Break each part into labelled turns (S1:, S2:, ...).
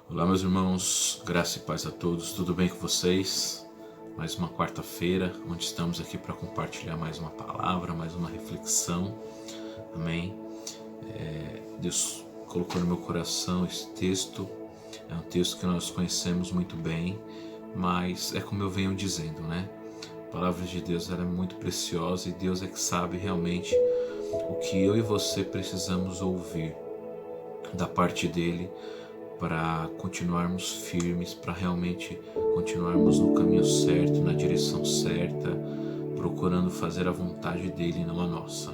S1: Olá, meus irmãos, graça e paz a todos, tudo bem com vocês? Mais uma quarta-feira, onde estamos aqui para compartilhar mais uma palavra, mais uma reflexão, amém? Deus colocou no meu coração esse texto, é um texto que nós conhecemos muito bem, mas é como eu venho dizendo, né? A palavra de Deus ela é muito preciosa e Deus é que sabe realmente o que eu e você precisamos ouvir da parte dele, para continuarmos firmes, para realmente continuarmos no caminho certo, na direção certa, procurando fazer a vontade dele e não a nossa.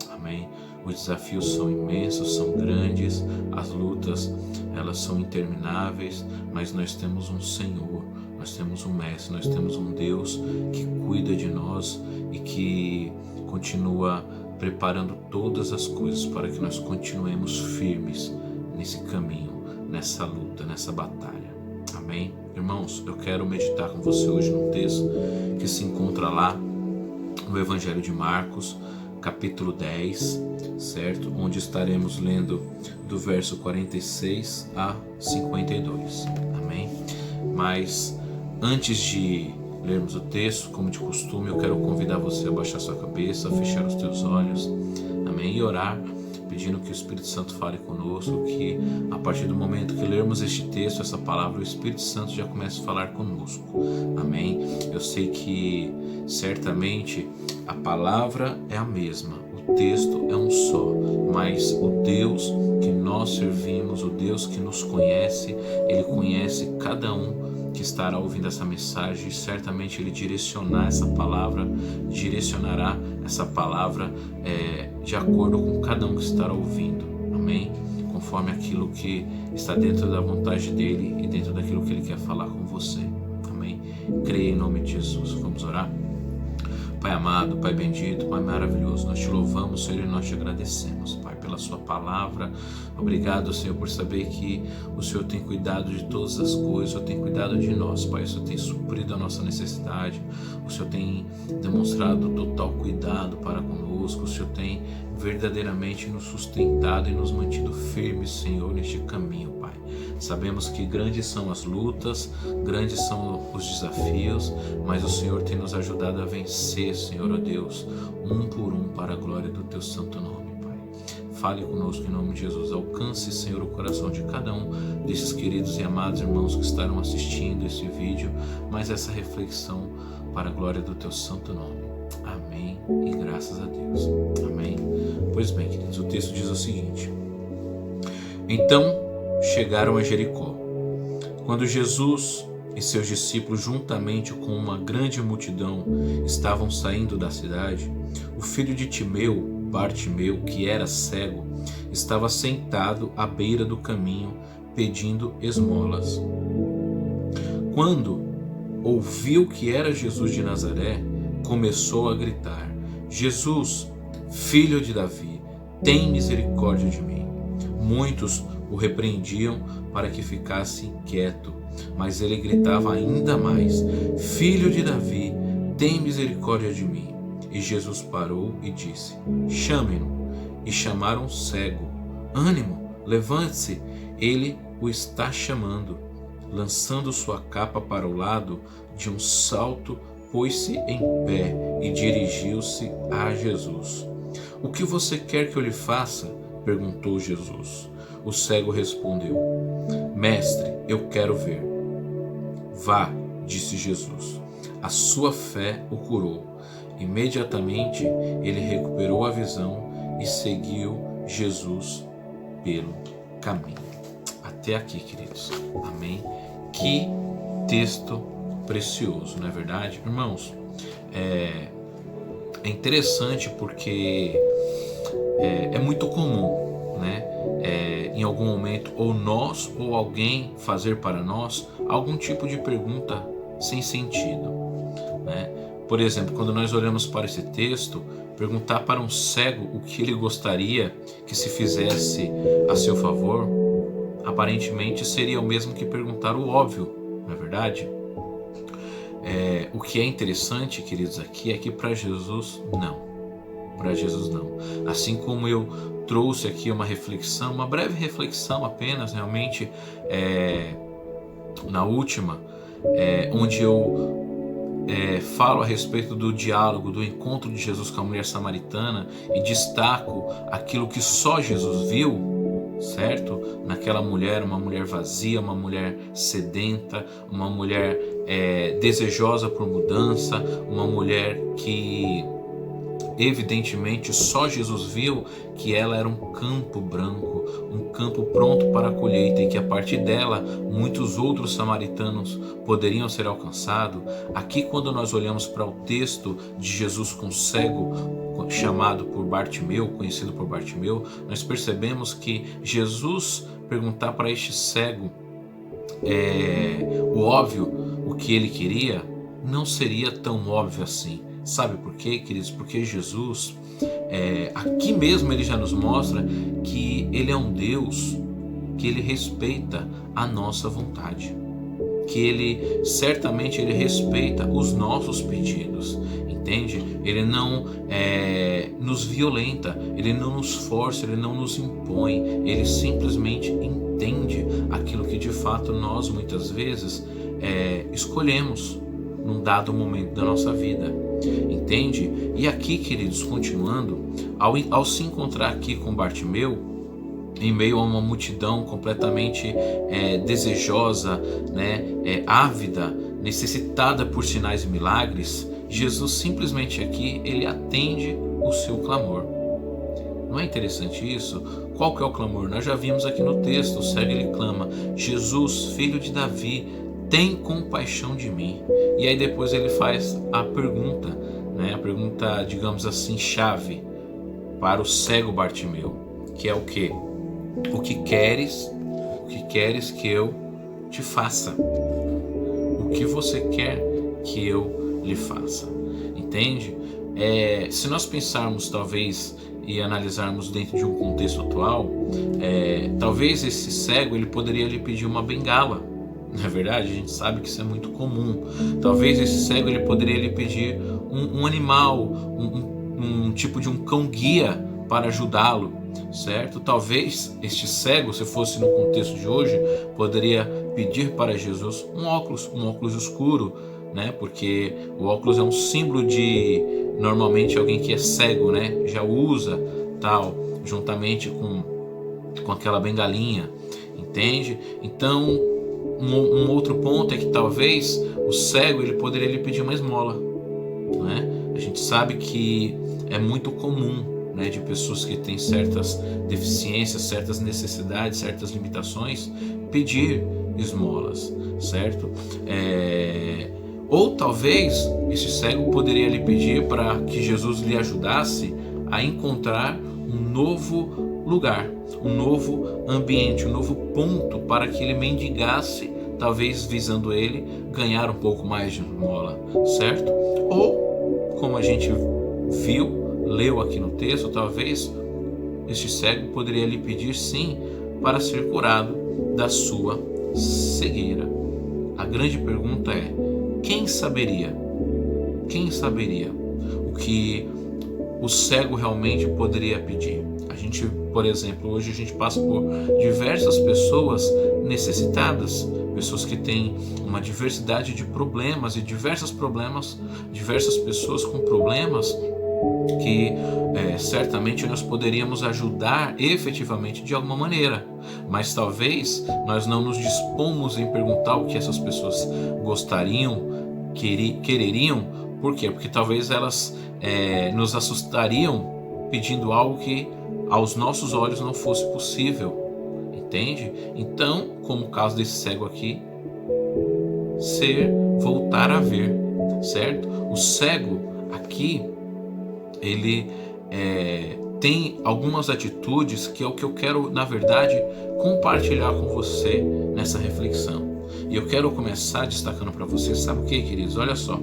S1: Amém? Os desafios são imensos, são grandes, as lutas elas são intermináveis, mas nós temos um Senhor, nós temos um Mestre, nós temos um Deus que cuida de nós e que continua preparando todas as coisas para que nós continuemos firmes nesse caminho, nessa luta, nessa batalha. Amém? Irmãos, eu quero meditar com você hoje num texto que se encontra lá no Evangelho de Marcos, capítulo 10, certo? Onde estaremos lendo do verso 46 a 52. Amém? Mas antes de lermos o texto, como de costume, eu quero convidar você a baixar sua cabeça, a fechar os teus olhos, amém? E orar, pedindo que o Espírito Santo fale conosco, que a partir do momento que lermos este texto, essa palavra, o Espírito Santo já comece a falar conosco, amém? Eu sei que certamente a palavra é a mesma, o texto é um só, mas o Deus que nós servimos, o Deus que nos conhece, Ele conhece cada um que estará ouvindo essa mensagem, e certamente Ele direcionará essa palavra de acordo com cada um que estará ouvindo, amém? Conforme aquilo que está dentro da vontade dEle e dentro daquilo que Ele quer falar com você, amém? Creia em nome de Jesus. Vamos orar? Pai amado, Pai bendito, Pai maravilhoso, nós te louvamos, Senhor, e nós te agradecemos, Pai, pela sua palavra. Obrigado, Senhor, por saber que o Senhor tem cuidado de todas as coisas, o Senhor tem cuidado de nós, Pai, o Senhor tem suprido a nossa necessidade, o Senhor tem demonstrado total cuidado para conosco, o Senhor tem verdadeiramente nos sustentado e nos mantido firmes, Senhor, neste caminho, Pai. Sabemos que grandes são as lutas, grandes são os desafios, mas o Senhor tem nos ajudado a vencer, Senhor, ó Deus, um por um, para a glória do Teu santo nome, Pai. Fale conosco em nome de Jesus. Alcance, Senhor, o coração de cada um desses queridos e amados irmãos que estarão assistindo esse vídeo, mas essa reflexão para a glória do Teu santo nome. Amém e graças a Deus. Amém. Pois bem, queridos, o texto diz o seguinte: Então chegaram a Jericó. Quando Jesus e seus discípulos, juntamente com uma grande multidão, estavam saindo da cidade, o filho de Timeu, Bartimeu, que era cego, estava sentado à beira do caminho, pedindo esmolas. Quando ouviu que era Jesus de Nazaré, começou a gritar: Jesus, filho de Davi, tem misericórdia de mim. Muitos o repreendiam para que ficasse quieto, mas ele gritava ainda mais: Filho de Davi, tem misericórdia de mim. E Jesus parou e disse: Chamem-no. E chamaram o cego. Ânimo, levante-se, ele o está chamando. Lançando sua capa para o lado, de um salto, pôs-se em pé e dirigiu-se a Jesus. O que você quer que eu lhe faça? Perguntou Jesus. O cego respondeu: Mestre, eu quero ver. Vá, disse Jesus. A sua fé o curou. Imediatamente ele recuperou a visão e seguiu Jesus pelo caminho. Até aqui, queridos. Amém? Que texto precioso, não é verdade? Irmãos, é interessante porque é muito comum, né? Em algum momento, ou nós ou alguém fazer para nós algum tipo de pergunta sem sentido, né? Por exemplo, quando nós olhamos para esse texto, perguntar para um cego o que ele gostaria que se fizesse a seu favor, aparentemente seria o mesmo que perguntar o óbvio, não é verdade? O que é interessante, queridos, aqui é que para Jesus não. Para Jesus não. Assim como eu trouxe aqui uma reflexão, uma breve reflexão apenas, realmente, na última, onde eu falo a respeito do diálogo, do encontro de Jesus com a mulher samaritana e destaco aquilo que só Jesus viu, certo? Naquela mulher, uma mulher vazia, uma mulher sedenta, uma mulher desejosa por mudança, uma mulher que evidentemente só Jesus viu que ela era um campo branco, um campo pronto para a colheita, e que a partir dela muitos outros samaritanos poderiam ser alcançados. Aqui, quando nós olhamos para o texto de Jesus com o cego, chamado por Bartimeu, conhecido por Bartimeu, nós percebemos que Jesus perguntar para este cego o óbvio, o que ele queria, não seria tão óbvio assim. Sabe por quê, queridos? Porque Jesus, aqui mesmo ele já nos mostra que ele é um Deus que ele respeita a nossa vontade, que ele certamente ele respeita os nossos pedidos, entende? Ele não nos violenta, ele não nos força, ele não nos impõe, ele simplesmente entende aquilo que de fato nós muitas vezes escolhemos num dado momento da nossa vida, entende? E aqui, queridos, continuando, ao se encontrar aqui com Bartimeu, em meio a uma multidão completamente desejosa, ávida, necessitada por sinais e milagres, Jesus simplesmente aqui, ele atende o seu clamor. Não é interessante isso? Qual que é o clamor? Nós já vimos aqui no texto, o cego ele clama: Jesus, filho de Davi, tem compaixão de mim. E aí depois ele faz a pergunta, a pergunta, digamos assim, chave para o cego Bartimeu, que é o quê? O que queres que eu te faça? O que você quer que eu lhe faça? Entende? Se nós pensarmos talvez e analisarmos dentro de um contexto atual, talvez esse cego ele poderia lhe pedir uma bengala. Na verdade, a gente sabe que isso é muito comum. Talvez esse cego ele poderia lhe pedir um animal, um tipo de um cão-guia para ajudá-lo, certo? Talvez este cego, se fosse no contexto de hoje, poderia pedir para Jesus um óculos escuro, porque o óculos é um símbolo de, normalmente, alguém que é cego, já usa tal, juntamente com aquela bengalinha, entende? Então, um outro ponto é que talvez o cego ele poderia lhe pedir uma esmola, A gente sabe que é muito comum, de pessoas que têm certas deficiências, certas necessidades, certas limitações, pedir esmolas, certo? Ou talvez esse cego poderia lhe pedir para que Jesus lhe ajudasse a encontrar um novo lugar, um novo ambiente, um novo ponto para que ele mendigasse, talvez visando ele ganhar um pouco mais de esmola, certo? Ou, como a gente leu aqui no texto, talvez este cego poderia lhe pedir sim para ser curado da sua cegueira. A grande pergunta é: quem saberia o que o cego realmente poderia pedir? A gente, por exemplo, hoje a gente passa por diversas pessoas necessitadas, pessoas que têm uma diversidade de problemas e diversas pessoas com problemas que certamente nós poderíamos ajudar efetivamente de alguma maneira, mas talvez nós não nos dispomos em perguntar o que essas pessoas gostariam, quereriam. Por quê? Porque talvez elas nos assustariam pedindo algo que aos nossos olhos não fosse possível, entende? Então, como o caso desse cego aqui, voltar a ver, certo? O cego aqui, ele tem algumas atitudes que é o que eu quero, na verdade, compartilhar com você nessa reflexão. E eu quero começar destacando para vocês, sabe o que, queridos? Olha só,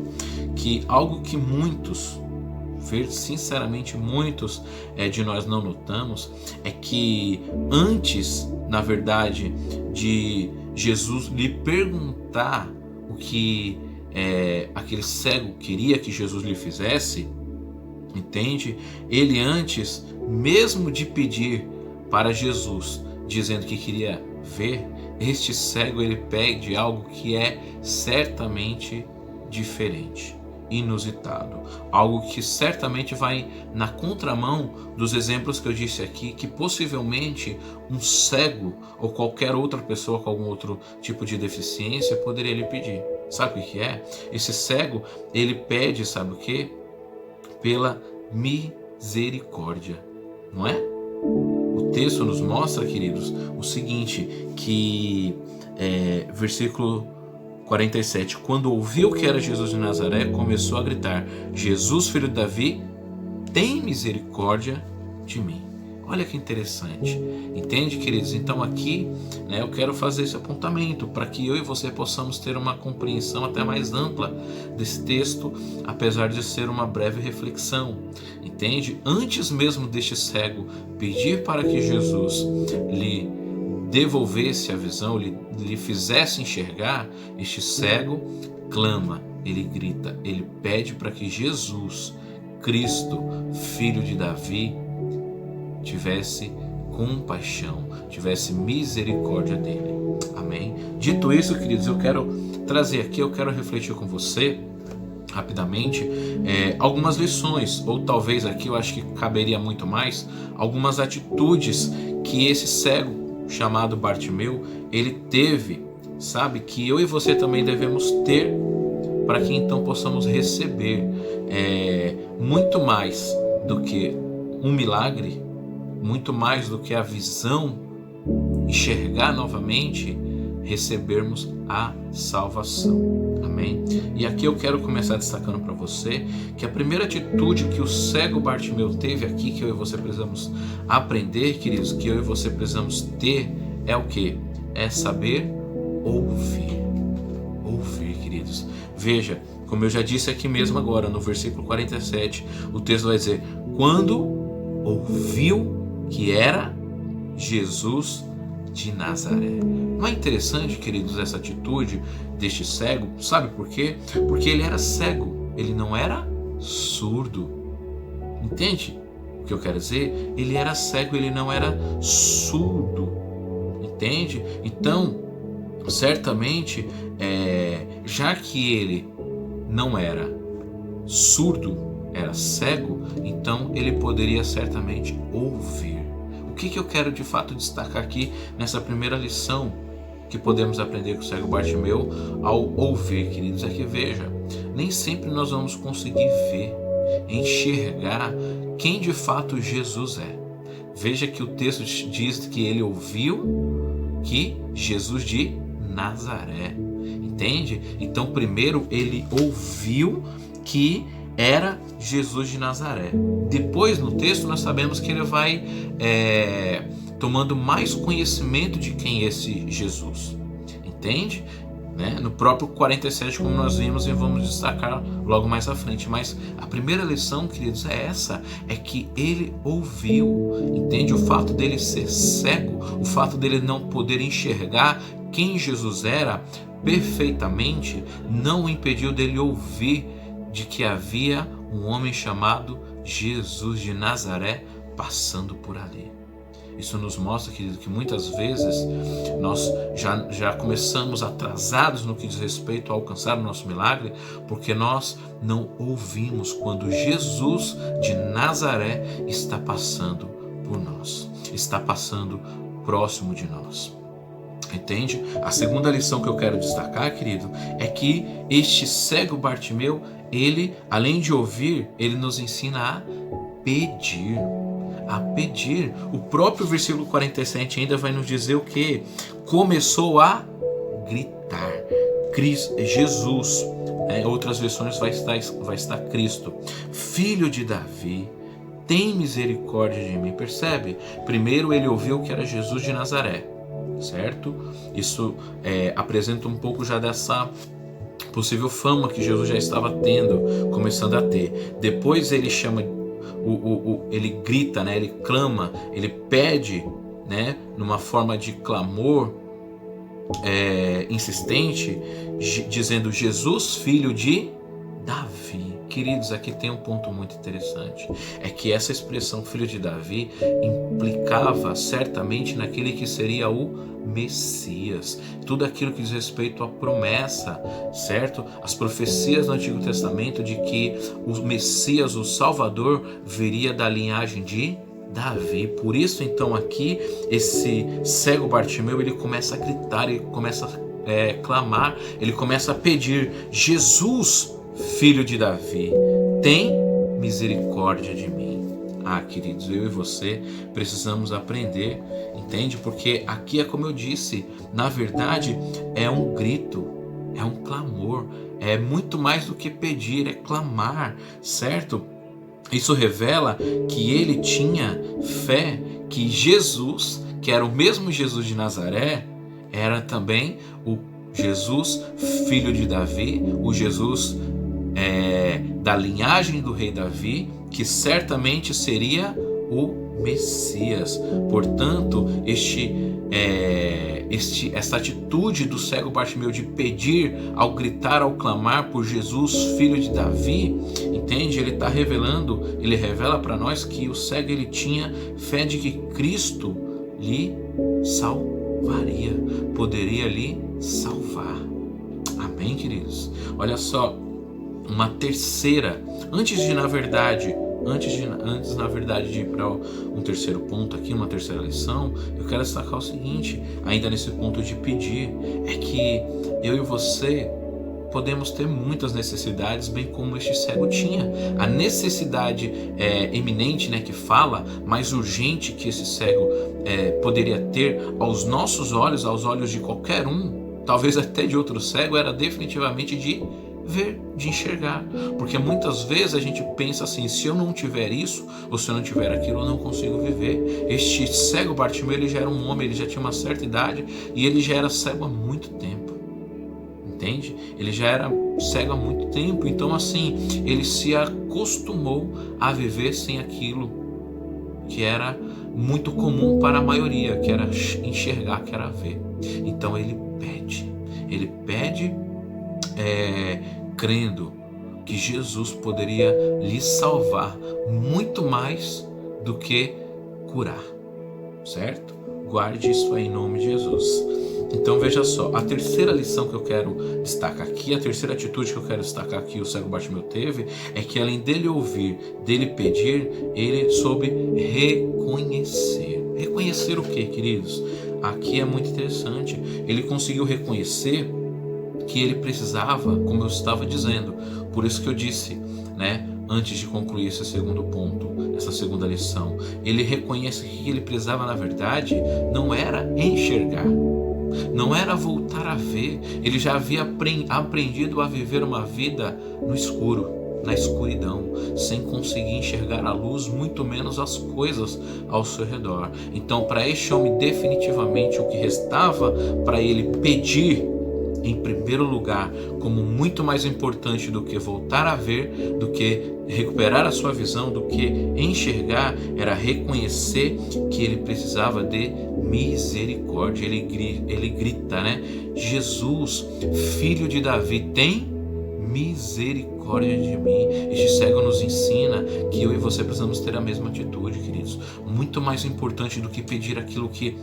S1: que algo que sinceramente muitos de nós não notamos, é que antes, na verdade, de Jesus lhe perguntar o que aquele cego queria que Jesus lhe fizesse, Entende? Ele antes mesmo de pedir para Jesus, dizendo que queria ver, este cego ele pede algo que é certamente diferente, inusitado, algo que certamente vai na contramão dos exemplos que eu disse aqui, que possivelmente um cego ou qualquer outra pessoa com algum outro tipo de deficiência poderia lhe pedir. Sabe o que é? Esse cego, ele pede, sabe o que? Pela misericórdia, não é? O texto nos mostra, queridos, o seguinte, que versículo 47, quando ouviu que era Jesus de Nazaré, começou a gritar: Jesus, filho de Davi, tem misericórdia de mim. Olha que interessante, entende, queridos? Então aqui, eu quero fazer esse apontamento para que eu e você possamos ter uma compreensão até mais ampla desse texto, apesar de ser uma breve reflexão, entende? Antes mesmo deste cego pedir para que Jesus lhe devolvesse a visão, lhe fizesse enxergar, este cego clama, ele grita, ele pede para que Jesus, Cristo, filho de Davi, tivesse compaixão, tivesse misericórdia dele. Amém? Dito isso, queridos, eu quero trazer aqui, eu quero refletir com você rapidamente algumas lições, ou talvez aqui eu acho que caberia muito mais, algumas atitudes que esse cego chamado Bartimeu, ele teve, sabe, que eu e você também devemos ter, para que então possamos receber muito mais do que um milagre, muito mais do que a visão, enxergar novamente, recebermos a salvação. Amém? E aqui eu quero começar destacando para você que a primeira atitude que o cego Bartimeu teve aqui, que eu e você precisamos aprender, queridos, que eu e você precisamos ter, é o que? É saber ouvir. Ouvir, queridos. Veja, como eu já disse aqui mesmo agora, no versículo 47, o texto vai dizer: quando ouviu que era Jesus de Nazaré. Não é interessante, queridos, essa atitude deste cego? Sabe por quê? Porque ele era cego, ele não era surdo. Entende o que eu quero dizer? Ele era cego, ele não era surdo. Entende? Então, certamente, já que ele não era surdo, era cego, então ele poderia certamente ouvir. O que eu quero de fato destacar aqui nessa primeira lição que podemos aprender com o cego Bartimeu ao ouvir, queridos, é que veja, nem sempre nós vamos conseguir ver, enxergar quem de fato Jesus é. Veja que o texto diz que ele ouviu que Jesus de Nazaré, entende? Então primeiro ele ouviu que era Jesus de Nazaré. Depois no texto nós sabemos que ele vai tomando mais conhecimento de quem é esse Jesus, entende? No próprio 47, como nós vimos e vamos destacar logo mais à frente. Mas a primeira lição, queridos, é que ele ouviu, entende? O fato dele ser cego, o fato dele não poder enxergar quem Jesus era perfeitamente, não o impediu dele ouvir de que havia um homem chamado Jesus de Nazaré passando por ali. Isso nos mostra, querido, que muitas vezes nós já começamos atrasados no que diz respeito a alcançar o nosso milagre, porque nós não ouvimos quando Jesus de Nazaré está passando por nós, está passando próximo de nós. Entende? A segunda lição que eu quero destacar, querido, é que este cego Bartimeu, ele, além de ouvir, ele nos ensina a pedir. A pedir. O próprio versículo 47 ainda vai nos dizer o que? Começou a gritar. Jesus, em outras versões vai estar Cristo, filho de Davi, tem misericórdia de mim. Percebe? Primeiro ele ouviu que era Jesus de Nazaré, certo? Isso apresenta um pouco já dessa possível fama que Jesus já estava tendo, começando a ter. Depois ele chama, ele grita, ele clama, ele pede, numa forma de clamor insistente, dizendo: Jesus, filho de Davi. queridos, aqui tem um ponto muito interessante. É que essa expressão filho de Davi implicava certamente naquele que seria o Messias. Tudo aquilo que diz respeito à promessa, certo? As profecias no Antigo Testamento de que o Messias, o Salvador, viria da linhagem de Davi. Por isso, então, aqui, esse cego Bartimeu, ele começa a gritar, ele começa a clamar, ele começa a pedir: Jesus, filho de Davi, tem misericórdia de mim. Ah, queridos, eu e você precisamos aprender, entende? Porque aqui é como eu disse, na verdade é um grito, é um clamor, é muito mais do que pedir, é clamar, certo? Isso revela que ele tinha fé que Jesus, que era o mesmo Jesus de Nazaré, era também o Jesus, filho de Davi, o Jesus da linhagem do rei Davi, que certamente seria o Messias. Portanto, essa atitude do cego Bartimeu de pedir, ao gritar, ao clamar por Jesus, filho de Davi, entende? Ele está revelando, ele revela para nós que o cego ele tinha fé de que Cristo lhe salvaria, poderia lhe salvar. Amém, queridos? Olha só, uma terceira, antes na verdade de ir para um terceiro ponto aqui, uma terceira lição, eu quero destacar o seguinte, ainda nesse ponto de pedir, é que eu e você podemos ter muitas necessidades, bem como este cego tinha. A necessidade eminente, né, que fala, mais urgente que esse cego poderia ter aos nossos olhos, aos olhos de qualquer um, talvez até de outro cego, era definitivamente de ver, de enxergar, porque muitas vezes a gente pensa assim: se eu não tiver isso, ou se eu não tiver aquilo, eu não consigo viver. Este cego Bartimeu, ele já era um homem, ele já tinha uma certa idade e ele já era cego há muito tempo, entende? Ele já era cego há muito tempo, então assim, ele se acostumou a viver sem aquilo que era muito comum para a maioria, que era enxergar, que era ver. Então ele pede crendo que Jesus poderia lhe salvar muito mais do que curar, certo? Guarde isso aí em nome de Jesus. Então veja só, a terceira lição que eu quero destacar aqui, a terceira atitude que eu quero destacar aqui, o cego Bartimeu teve, é que além dele ouvir, dele pedir, ele soube reconhecer. Reconhecer o que, queridos? Aqui é muito interessante. Ele conseguiu reconhecer que ele precisava, como eu estava dizendo, por isso que eu disse, né, antes de concluir esse segundo ponto, essa segunda lição, ele reconhece que ele precisava, na verdade, não era enxergar, não era voltar a ver, ele já havia aprendido a viver uma vida no escuro, na escuridão, sem conseguir enxergar a luz, muito menos as coisas ao seu redor. Então, para este homem, definitivamente, o que restava para ele pedir, em primeiro lugar, como muito mais importante do que voltar a ver, do que recuperar a sua visão, do que enxergar, era reconhecer que ele precisava de misericórdia. Ele grita, né? Jesus, filho de Davi, tem misericórdia de mim. Este cego nos ensina que eu e você precisamos ter a mesma atitude, queridos. Muito mais importante do que pedir aquilo que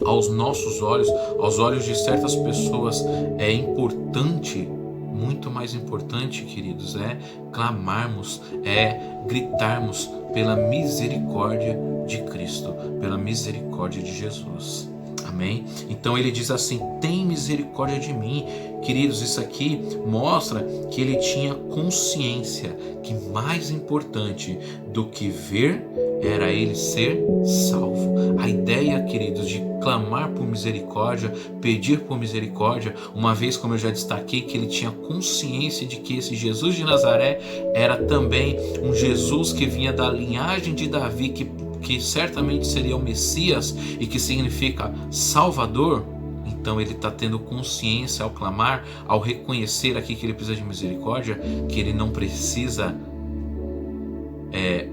S1: aos nossos olhos, aos olhos de certas pessoas é importante, muito mais importante, queridos, é clamarmos, é gritarmos pela misericórdia de Cristo, pela misericórdia de Jesus. Amém? Então ele diz assim: tem misericórdia de mim. Queridos, isso aqui mostra que ele tinha consciência que mais importante do que ver era ele ser salvo. A ideia, queridos, de clamar por misericórdia, pedir por misericórdia, uma vez, como eu já destaquei, que ele tinha consciência de que esse Jesus de Nazaré era também um Jesus que vinha da linhagem de Davi, que certamente seria o Messias e que significa Salvador. Então ele está tendo consciência ao clamar, ao reconhecer aqui que ele precisa de misericórdia, que ele não precisa,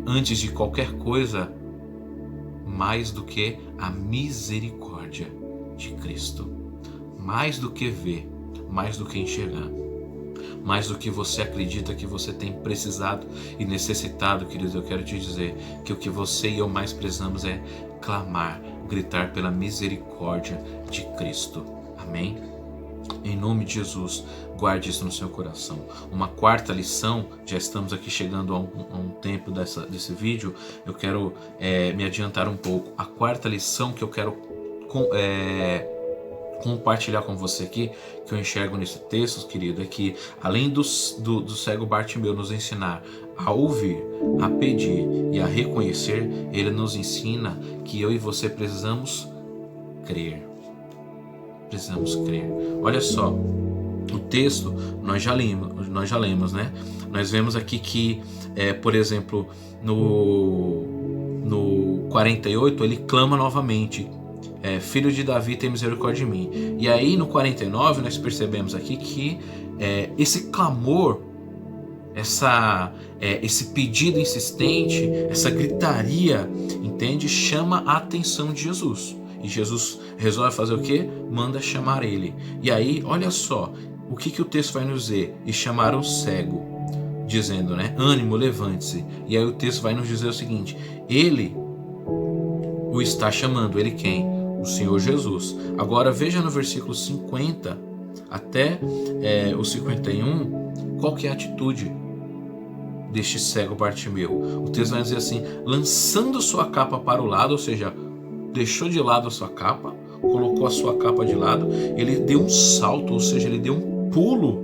S1: antes de qualquer coisa, mais do que a misericórdia de Cristo. Mais do que ver, mais do que enxergar. mais do que você acredita que você tem precisado e necessitado, queridos, eu quero te dizer que o que você e eu mais precisamos é clamar, gritar pela misericórdia de Cristo. Amém? Em nome de Jesus, guarde isso no seu coração. Uma quarta lição, já estamos aqui chegando a um tempo desse vídeo, eu quero me adiantar um pouco. A quarta lição que eu quero compartilhar com você aqui, que eu enxergo nesse texto, querido, é que além do cego Bartimeu nos ensinar a ouvir, a pedir e a reconhecer, ele nos ensina que eu e você precisamos crer. Precisamos crer. Olha só, o texto nós já lemos, né? Nós vemos aqui que, por exemplo, no 48 ele clama novamente: filho de Davi, tem misericórdia de mim. E aí no 49 nós percebemos aqui que esse clamor, esse pedido insistente, essa gritaria, entende? Chama a atenção de Jesus. E Jesus resolve fazer o quê? Manda chamar ele. E aí, olha só, o que o texto vai nos dizer? E chamaram o cego, dizendo, né? Ânimo, levante-se. E aí o texto vai nos dizer o seguinte: ele o está chamando. Ele quem? O Senhor Jesus. Agora veja no versículo 50 até o 51, qual que é a atitude deste cego Bartimeu. O texto vai dizer assim: lançando sua capa para o lado, ou seja, deixou de lado a sua capa, colocou a sua capa de lado, ele deu um salto, ou seja, ele deu um pulo,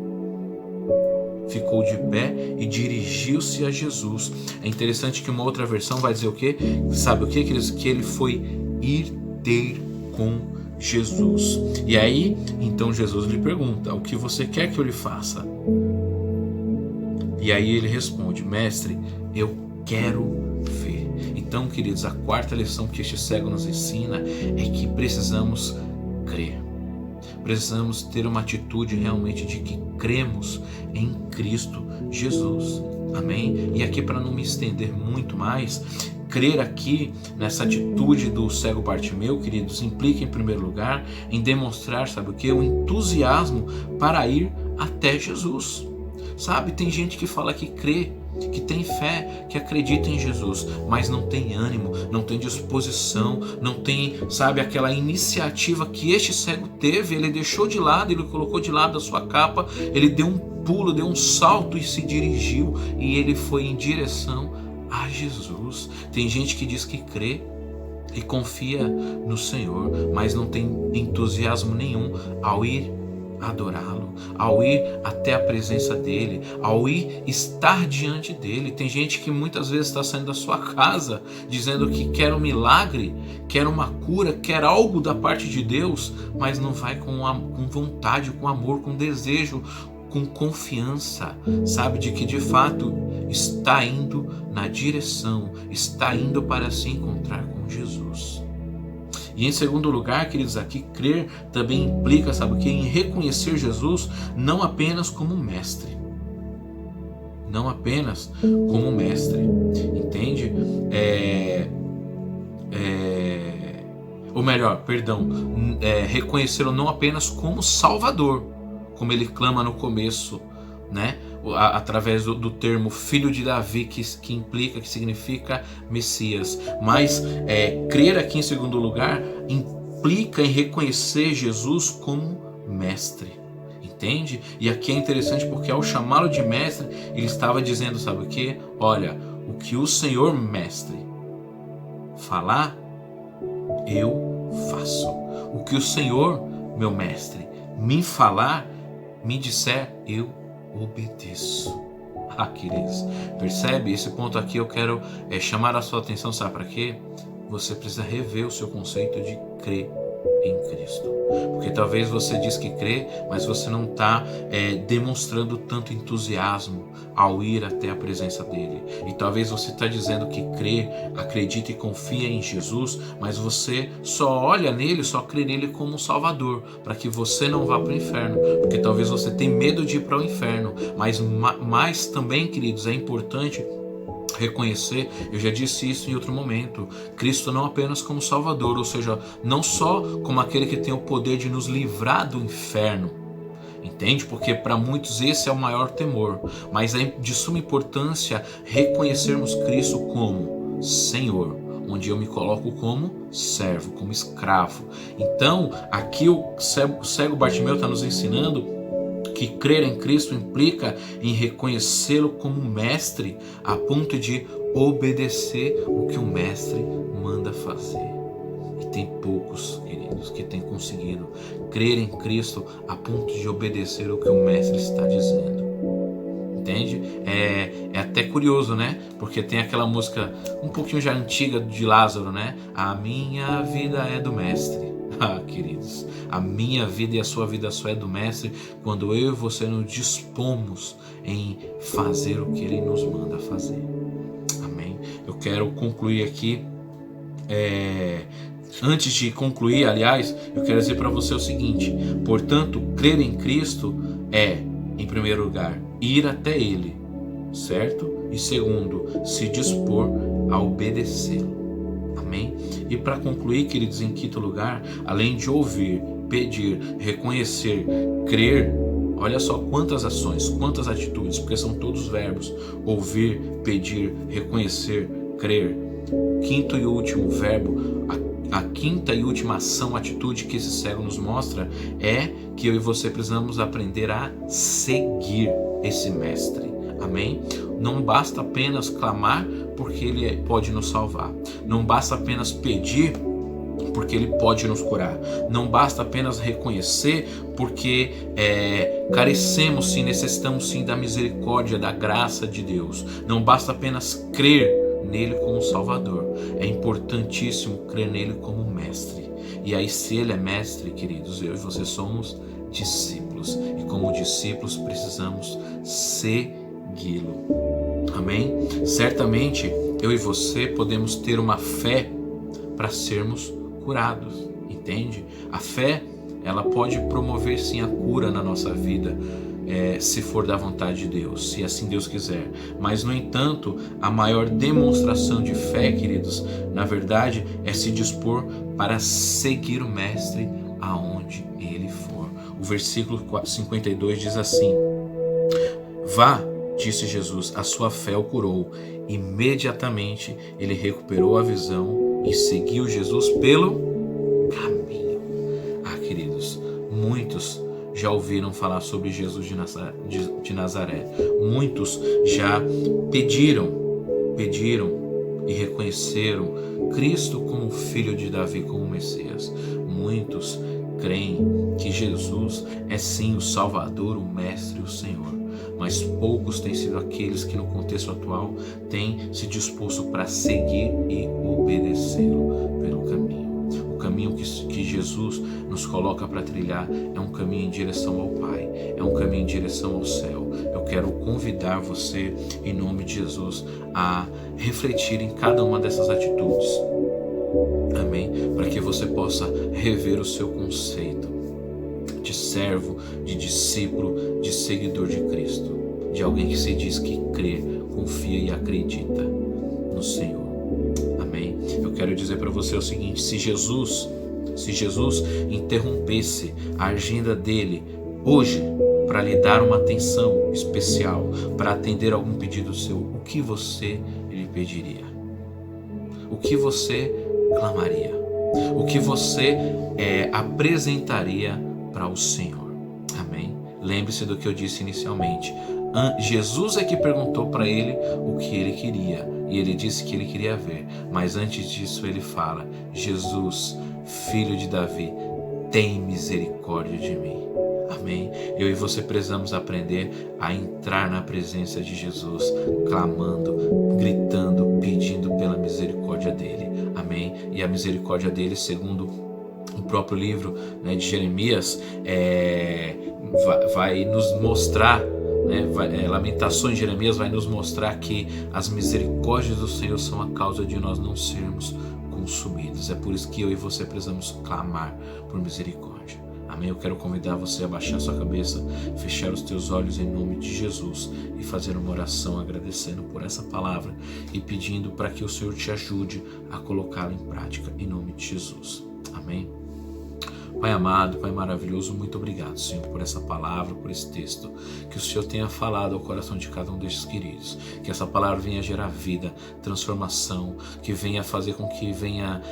S1: ficou de pé e dirigiu-se a Jesus. É interessante que uma outra versão vai dizer o quê? Sabe o quê? Que ele foi ir ter com Jesus. E aí, então Jesus lhe pergunta: o que você quer que eu lhe faça? E aí ele responde: mestre, eu quero ver. Então, queridos, a quarta lição que este cego nos ensina é que precisamos crer. Precisamos ter uma atitude realmente de que cremos em Cristo Jesus. Amém? E aqui, para não me estender muito mais, crer aqui nessa atitude do cego Bartimeu, queridos, implica em primeiro lugar em demonstrar, sabe o que? O entusiasmo para ir até Jesus. Sabe, tem gente que fala que crê, que tem fé, que acredita em Jesus, mas não tem ânimo, não tem disposição, não tem, sabe, aquela iniciativa que este cego teve. Ele deixou de lado, ele colocou de lado a sua capa, ele deu um pulo, deu um salto e se dirigiu, e ele foi em direção a Jesus. Tem gente que diz que crê e confia no Senhor, mas não tem entusiasmo nenhum ao ir adorá-lo, ao ir até a presença dele, ao ir estar diante dele. Tem gente que muitas vezes está saindo da sua casa dizendo que quer um milagre, quer uma cura, quer algo da parte de Deus, mas não vai com vontade, com amor, com desejo, com confiança, sabe, de que de fato está indo na direção, está indo para se encontrar com Jesus. E em segundo lugar, queridos, aqui crer também implica, sabe o que? Em reconhecer Jesus não apenas como mestre. Não apenas como mestre. Entende? Ou melhor, perdão, reconhecê-lo não apenas como Salvador, como ele clama no começo, né? Através do termo filho de Davi, que implica, que significa Messias. Mas crer aqui em segundo lugar implica em reconhecer Jesus como mestre, entende? E aqui é interessante porque ao chamá-lo de mestre, ele estava dizendo, sabe o que? Olha, o que o Senhor mestre falar, eu faço. O que o Senhor, meu mestre, me falar, me disser, eu obedeço. Queridos, percebe? Esse ponto aqui eu quero chamar a sua atenção, sabe para quê? Você precisa rever o seu conceito de crer em Cristo. Porque talvez você diz que crê, mas você não está demonstrando tanto entusiasmo ao ir até a presença dele. E talvez você está dizendo que crê, acredita e confia em Jesus, mas você só olha nele, só crê nele como um Salvador, para que você não vá para o inferno. Porque talvez você tenha medo de ir para o inferno. Mas também, queridos, é importante reconhecer, eu já disse isso em outro momento, Cristo não apenas como Salvador, ou seja, não só como aquele que tem o poder de nos livrar do inferno, Entende? Porque para muitos esse é o maior temor, mas é de suma importância reconhecermos Cristo como Senhor, onde eu me coloco como servo, como escravo. Então, aqui o cego Bartimeu está nos ensinando que crer em Cristo implica em reconhecê-lo como mestre, a ponto de obedecer o que o mestre manda fazer. E tem poucos, queridos, que têm conseguido crer em Cristo a ponto de obedecer o que o mestre está dizendo. Entende? É até curioso, né? Porque tem aquela música um pouquinho já antiga de Lázaro, né? A minha vida é do mestre. Ah, queridos, a minha vida e a sua vida só é do mestre quando eu e você nos dispomos em fazer o que ele nos manda fazer. Amém? Eu quero concluir aqui. Antes de concluir, aliás, eu quero dizer para você o seguinte: portanto, crer em Cristo é, em primeiro lugar, ir até Ele, certo? E segundo, se dispor a obedecê-lo. Amém? E para concluir, queridos, em quinto lugar, além de ouvir, pedir, reconhecer, crer, olha só quantas ações, quantas atitudes, porque são todos verbos: ouvir, pedir, reconhecer, crer. Quinto e último verbo, a quinta e última ação, atitude que esse cego nos mostra é que eu e você precisamos aprender a seguir esse mestre. Amém? Não basta apenas clamar porque ele pode nos salvar. Não basta apenas pedir porque ele pode nos curar. Não basta apenas reconhecer porque carecemos sim, necessitamos sim da misericórdia, da graça de Deus. Não basta apenas crer nele como Salvador. É importantíssimo crer nele como mestre. E aí, se ele é mestre, queridos, eu e você somos discípulos. E como discípulos precisamos segui-lo. Amém? Certamente eu e você podemos ter uma fé para sermos curados. Entende? A fé, ela pode promover sim a cura na nossa vida. Se for da vontade de Deus, se assim Deus quiser. Mas, no entanto, a maior demonstração de fé, queridos, na verdade, é se dispor para seguir o Mestre aonde ele for. O versículo 52 diz assim: vá, disse Jesus, a sua fé o curou. Imediatamente ele recuperou a visão e seguiu Jesus pelo caminho. Ah, queridos, muitos já ouviram falar sobre Jesus de Nazaré. Muitos já pediram e reconheceram Cristo como filho de Davi, como Messias. Muitos creem que Jesus é sim o Salvador, o Mestre, o Senhor. Mas poucos têm sido aqueles que no contexto atual têm se disposto para seguir e obedecê-lo pelo caminho. O caminho que Jesus nos coloca para trilhar é um caminho em direção ao Pai, é um caminho em direção ao céu. Eu quero convidar você, em nome de Jesus, a refletir em cada uma dessas atitudes. Amém? Para que você possa rever o seu conceito de servo, de discípulo, de seguidor de Cristo, de alguém que se diz que crê, confia e acredita no Senhor. Amém? Eu quero dizer para você o seguinte: se Jesus interrompesse a agenda dele hoje para lhe dar uma atenção especial, para atender algum pedido seu, o que você lhe pediria? O que você clamaria? O que você apresentaria para o Senhor? Amém? Lembre-se do que eu disse inicialmente. Jesus é que perguntou para ele o que ele queria, e ele disse que ele queria ver. Mas antes disso ele fala: Jesus, filho de Davi, tem misericórdia de mim. Amém? Eu e você precisamos aprender a entrar na presença de Jesus, clamando, gritando, pedindo pela misericórdia dele. Amém? E a misericórdia dele, segundo o próprio livro, né, de Jeremias, vai nos mostrar, Lamentações de Jeremias vai nos mostrar que as misericórdias do Senhor são a causa de nós não sermos consumidos. É por isso que eu e você precisamos clamar por misericórdia. Amém? Eu quero convidar você a baixar sua cabeça, fechar os teus olhos em nome de Jesus e fazer uma oração agradecendo por essa palavra e pedindo para que o Senhor te ajude a colocá-la em prática em nome de Jesus. Amém? Pai amado, Pai maravilhoso, muito obrigado, Senhor, por essa palavra, por esse texto, que o Senhor tenha falado ao coração de cada um destes queridos, que essa palavra venha gerar vida, transformação, que venha fazer com que venha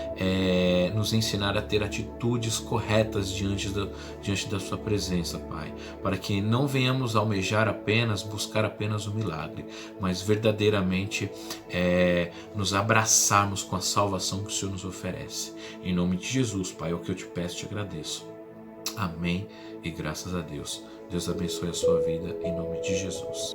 S1: nos ensinar a ter atitudes corretas diante da sua presença, Pai, para que não venhamos almejar apenas, buscar apenas o milagre, mas verdadeiramente nos abraçarmos com a salvação que o Senhor nos oferece. Em nome de Jesus, Pai, é o que eu te peço e te agradeço. Amém e graças a Deus. Deus abençoe a sua vida em nome de Jesus.